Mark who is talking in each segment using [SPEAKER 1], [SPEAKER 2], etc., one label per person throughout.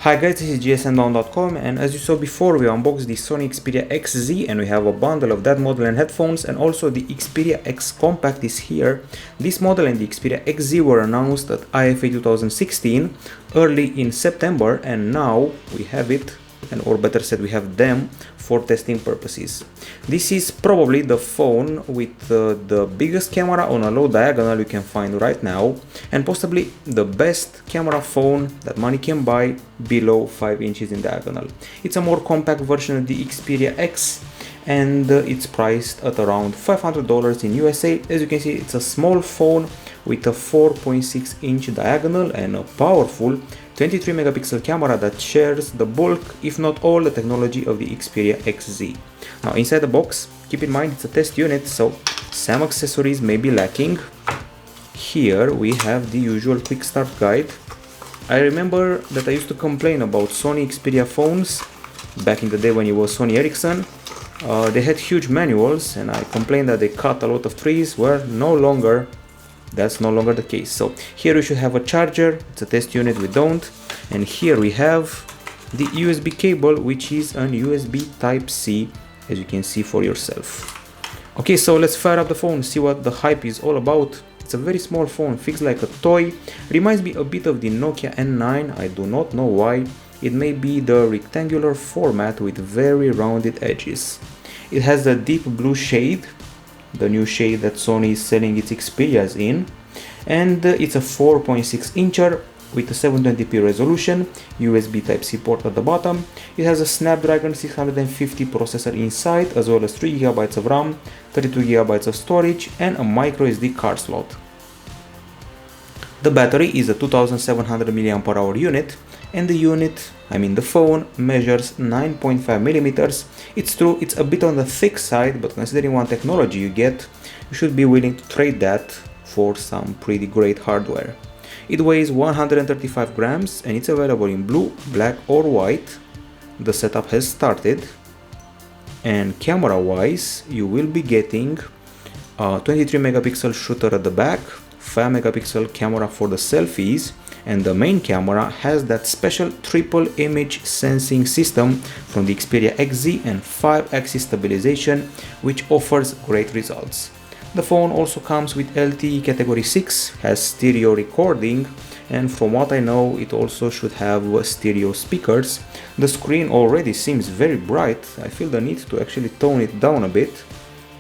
[SPEAKER 1] Hi guys, this is gsmdown.com, and as you saw before, we unboxed the Sony Xperia XZ and we have a bundle of that model and headphones, and also the Xperia X Compact is here. This model and the Xperia XZ were announced at IFA 2016 early in September, and now we have it, or better said, we have them for testing purposes. This is probably the phone with the biggest camera on a low diagonal you can find right now, and possibly the best camera phone that money can buy below 5 inches in diagonal. It's a more compact version of the Xperia X, and it's priced at around $500 in USA. As you can see, it's a small phone with a 4.6 inch diagonal and a powerful 23 megapixel camera that shares the bulk, if not all, the technology of the Xperia XZ. Now inside the box, keep in mind it's a test unit, so some accessories may be lacking. Here we have the usual quick start guide. I remember that I used to complain about Sony Xperia phones back in the day when it was Sony Ericsson. They had huge manuals and I complained that they cut a lot of trees. Well, that's no longer the case. So here we should have a charger. It's a test unit, we don't. And here we have the USB cable, which is an USB Type-C, as you can see for yourself. Okay, so let's fire up the phone, see what the hype is all about. It's a very small phone, fixed like a toy. Reminds me a bit of the Nokia N9. I do not know why. It may be the rectangular format with very rounded edges. It has the deep blue shade, the new shade that Sony is selling its Xperias in, and it's a 4.6 incher with a 720p resolution, USB Type-C port at the bottom. It has a Snapdragon 650 processor inside, as well as 3GB of RAM, 32GB of storage, and a microSD card slot. The battery is a 2700 mAh unit, and the phone measures 9.5 millimeters. It's true, it's a bit on the thick side, but considering what technology you get, you should be willing to trade that for some pretty great hardware. It weighs 135 grams and it's available in blue, black or white. The setup has started, and camera wise you will be getting a 23 megapixel shooter at the back, 5 megapixel camera for the selfies, and the main camera has that special triple image sensing system from the Xperia XZ and 5-axis stabilization, which offers great results. The phone also comes with LTE category 6, has stereo recording, and from what I know it also should have stereo speakers. The screen already seems very bright. I feel the need to actually tone it down a bit.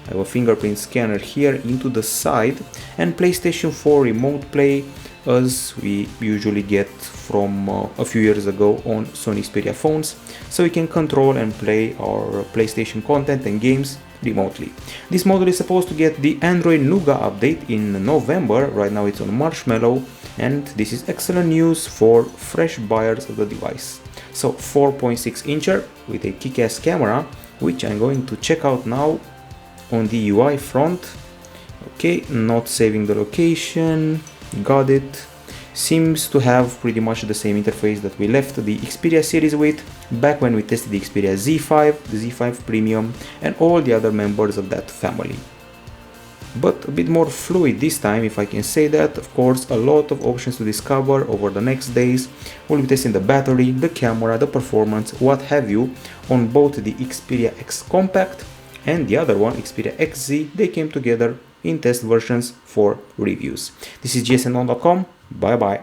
[SPEAKER 1] I have a fingerprint scanner here into the side, and PlayStation 4 remote play, as we usually get from a few years ago on Sony Xperia phones, so we can control and play our PlayStation content and games remotely. This model is supposed to get the Android Nougat update in November. Right now it's on Marshmallow, and this is excellent news for fresh buyers of the device. So 4.6 incher with a kick-ass camera, which I'm going to check out now on the UI front. Okay, not saving the location. Got it. Seems to have pretty much the same interface that we left the Xperia series with back when we tested the Xperia Z5, the Z5 Premium, and all the other members of that family. But a bit more fluid this time, if I can say that. Of course, a lot of options to discover over the next days. We'll be testing the battery, the camera, the performance, what have you, on both the Xperia X Compact and the other one, Xperia XZ. They came together in test versions for reviews. This is gsmdown.com. Bye bye.